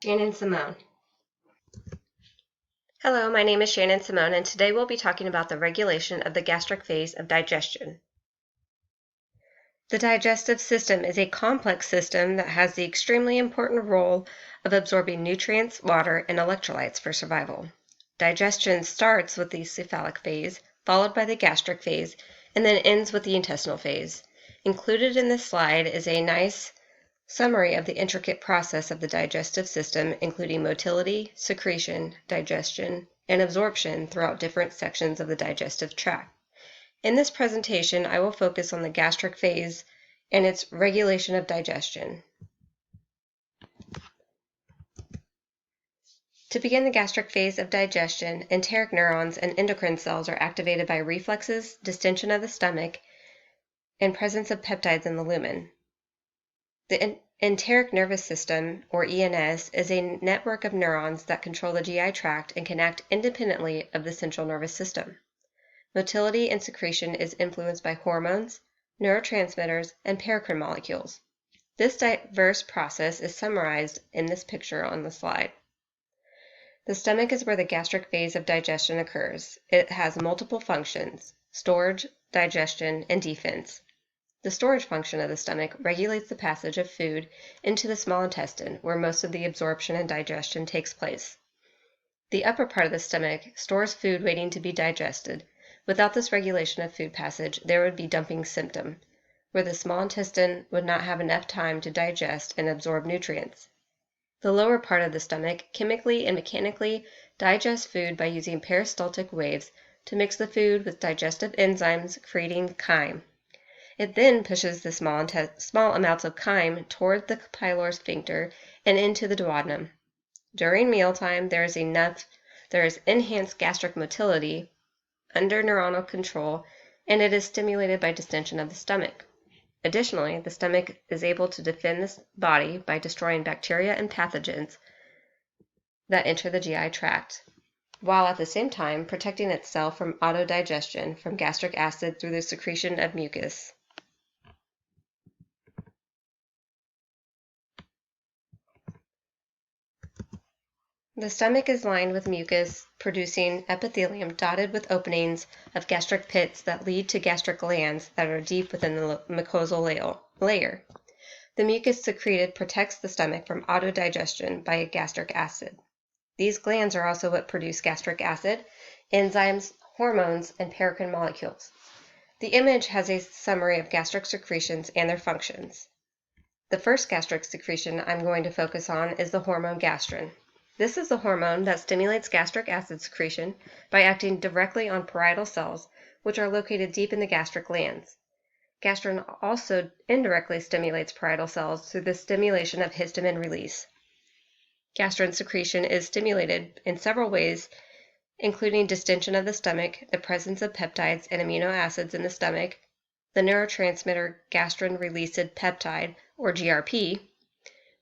Shannon Simone. Hello, my name is Shannon Simone, and today we'll be talking about the regulation of the gastric phase of digestion. The digestive system is a complex system that has the extremely important role of absorbing nutrients, water, and electrolytes for survival. Digestion starts with the cephalic phase, followed by the gastric phase, and then ends with the intestinal phase. Included in this slide is a nice summary of the intricate process of the digestive system, including motility, secretion, digestion, and absorption throughout different sections of the digestive tract. In this presentation, I will focus on the gastric phase and its regulation of digestion. To begin the gastric phase of digestion, enteric neurons and endocrine cells are activated by reflexes, distension of the stomach, and presence of peptides in the lumen. The enteric nervous system, or ENS, is a network of neurons that control the GI tract and can act independently of the central nervous system. Motility and secretion is influenced by hormones, neurotransmitters, and paracrine molecules. This diverse process is summarized in this picture on the slide. The stomach is where the gastric phase of digestion occurs. It has multiple functions: storage, digestion, and defense. The storage function of the stomach regulates the passage of food into the small intestine, where most of the absorption and digestion takes place. The upper part of the stomach stores food waiting to be digested. Without this regulation of food passage, there would be dumping symptom, where the small intestine would not have enough time to digest and absorb nutrients. The lower part of the stomach chemically and mechanically digests food by using peristaltic waves to mix the food with digestive enzymes, creating chyme. It then pushes the small amounts of chyme toward the pylori sphincter and into the duodenum. During mealtime, there is enhanced gastric motility under neuronal control, and it is stimulated by distension of the stomach. Additionally, the stomach is able to defend the body by destroying bacteria and pathogens that enter the GI tract, while at the same time protecting itself from autodigestion from gastric acid through the secretion of mucus. The stomach is lined with mucus-producing epithelium dotted with openings of gastric pits that lead to gastric glands that are deep within the mucosal layer. The mucus secreted protects the stomach from autodigestion by gastric acid. These glands are also what produce gastric acid, enzymes, hormones, and paracrine molecules. The image has a summary of gastric secretions and their functions. The first gastric secretion I'm going to focus on is the hormone gastrin. This is the hormone that stimulates gastric acid secretion by acting directly on parietal cells, which are located deep in the gastric glands. Gastrin also indirectly stimulates parietal cells through the stimulation of histamine release. Gastrin secretion is stimulated in several ways, including distension of the stomach, the presence of peptides and amino acids in the stomach, the neurotransmitter gastrin-released peptide, or GRP,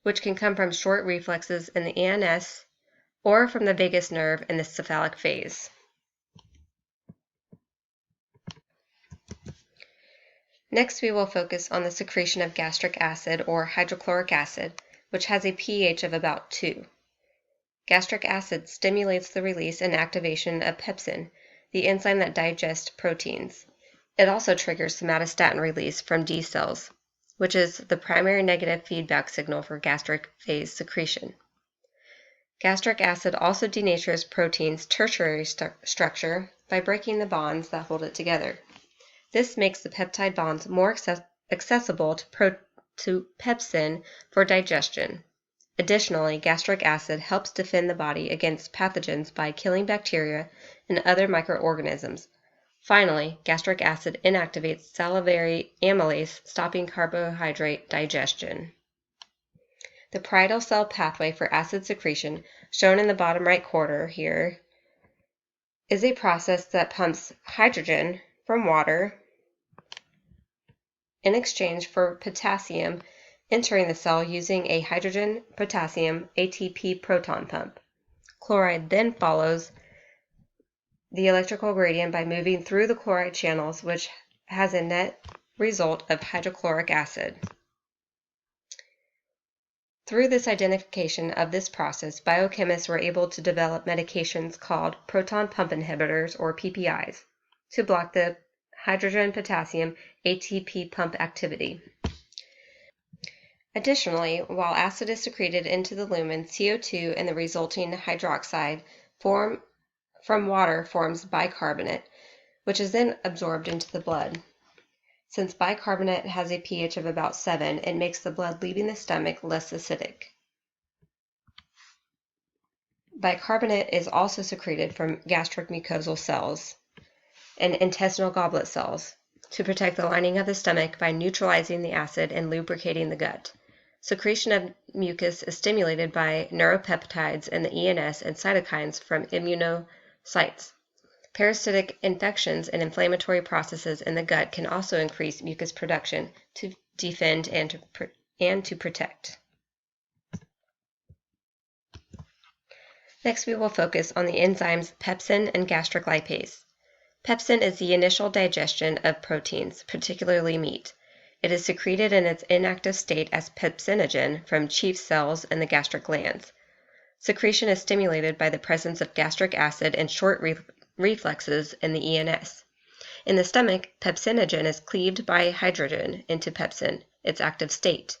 which can come from short reflexes in the ENS or from the vagus nerve in the cephalic phase. Next, we will focus on the secretion of gastric acid or hydrochloric acid, which has a pH of about 2. Gastric acid stimulates the release and activation of pepsin, the enzyme that digests proteins. It also triggers somatostatin release from D cells, which is the primary negative feedback signal for gastric phase secretion. Gastric acid also denatures protein's tertiary structure by breaking the bonds that hold it together. This makes the peptide bonds more accessible to pepsin for digestion. Additionally, gastric acid helps defend the body against pathogens by killing bacteria and other microorganisms. Finally, gastric acid inactivates salivary amylase, stopping carbohydrate digestion. The parietal cell pathway for acid secretion, shown in the bottom right corner here, is a process that pumps hydrogen from water in exchange for potassium entering the cell using a hydrogen-potassium ATP proton pump. Chloride then follows the electrical gradient by moving through the chloride channels, which has a net result of hydrochloric acid. Through this identification of this process, biochemists were able to develop medications called proton pump inhibitors, or PPIs, to block the hydrogen-potassium ATP pump activity. Additionally, while acid is secreted into the lumen, CO2 and the resulting hydroxide from water forms bicarbonate, which is then absorbed into the blood. Since bicarbonate has a pH of about 7, it makes the blood leaving the stomach less acidic. Bicarbonate is also secreted from gastric mucosal cells and intestinal goblet cells to protect the lining of the stomach by neutralizing the acid and lubricating the gut. Secretion of mucus is stimulated by neuropeptides in the ENS and cytokines from immunocytes. Parasitic infections and inflammatory processes in the gut can also increase mucus production to defend and to protect. Next, we will focus on the enzymes pepsin and gastric lipase. Pepsin is the initial digestion of proteins, particularly meat. It is secreted in its inactive state as pepsinogen from chief cells in the gastric glands. Secretion is stimulated by the presence of gastric acid and short reflexes in the ENS. In the stomach, pepsinogen is cleaved by hydrogen into pepsin, its active state.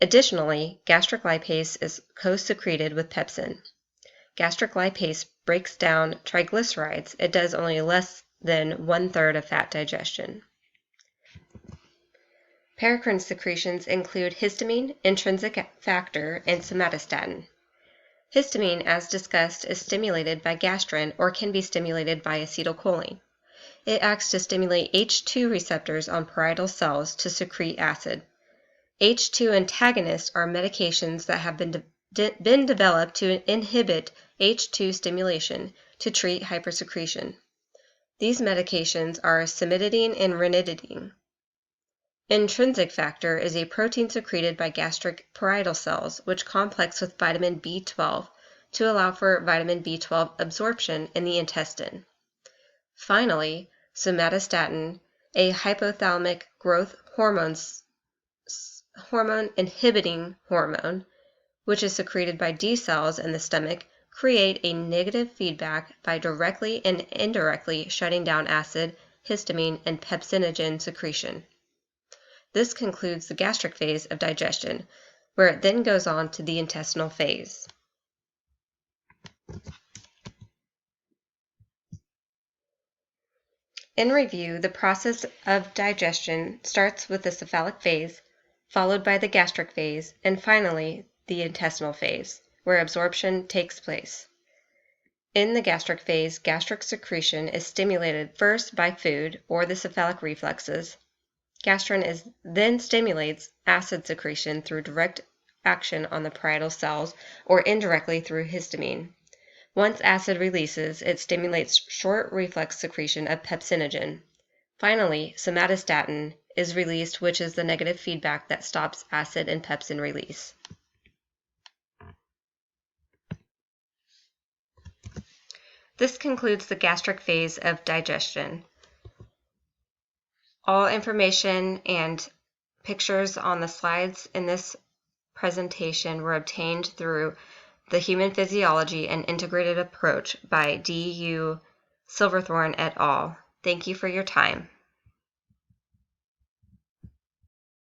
Additionally, gastric lipase is co-secreted with pepsin. Gastric lipase breaks down triglycerides. It does only less than 1/3 of fat digestion. Paracrine secretions include histamine, intrinsic factor, and somatostatin. Histamine, as discussed, is stimulated by gastrin or can be stimulated by acetylcholine. It acts to stimulate H2 receptors on parietal cells to secrete acid. H2 antagonists are medications that have been developed to inhibit H2 stimulation to treat hypersecretion. These medications are cimetidine and ranitidine. Intrinsic factor is a protein secreted by gastric parietal cells which complex with vitamin B12 to allow for vitamin B12 absorption in the intestine. Finally, somatostatin, a hypothalamic growth hormone inhibiting hormone, which is secreted by D cells in the stomach, create a negative feedback by directly and indirectly shutting down acid, histamine, and pepsinogen secretion. This concludes the gastric phase of digestion, where it then goes on to the intestinal phase. In review, the process of digestion starts with the cephalic phase, followed by the gastric phase, and finally the intestinal phase, where absorption takes place. In the gastric phase, gastric secretion is stimulated first by food or the cephalic reflexes. Gastrin then stimulates acid secretion through direct action on the parietal cells or indirectly through histamine. Once acid releases, it stimulates short reflex secretion of pepsinogen. Finally, somatostatin is released, which is the negative feedback that stops acid and pepsin release. This concludes the gastric phase of digestion. All information and pictures on the slides in this presentation were obtained through the Human Physiology and Integrated Approach by D.U. Silverthorne et al. Thank you for your time.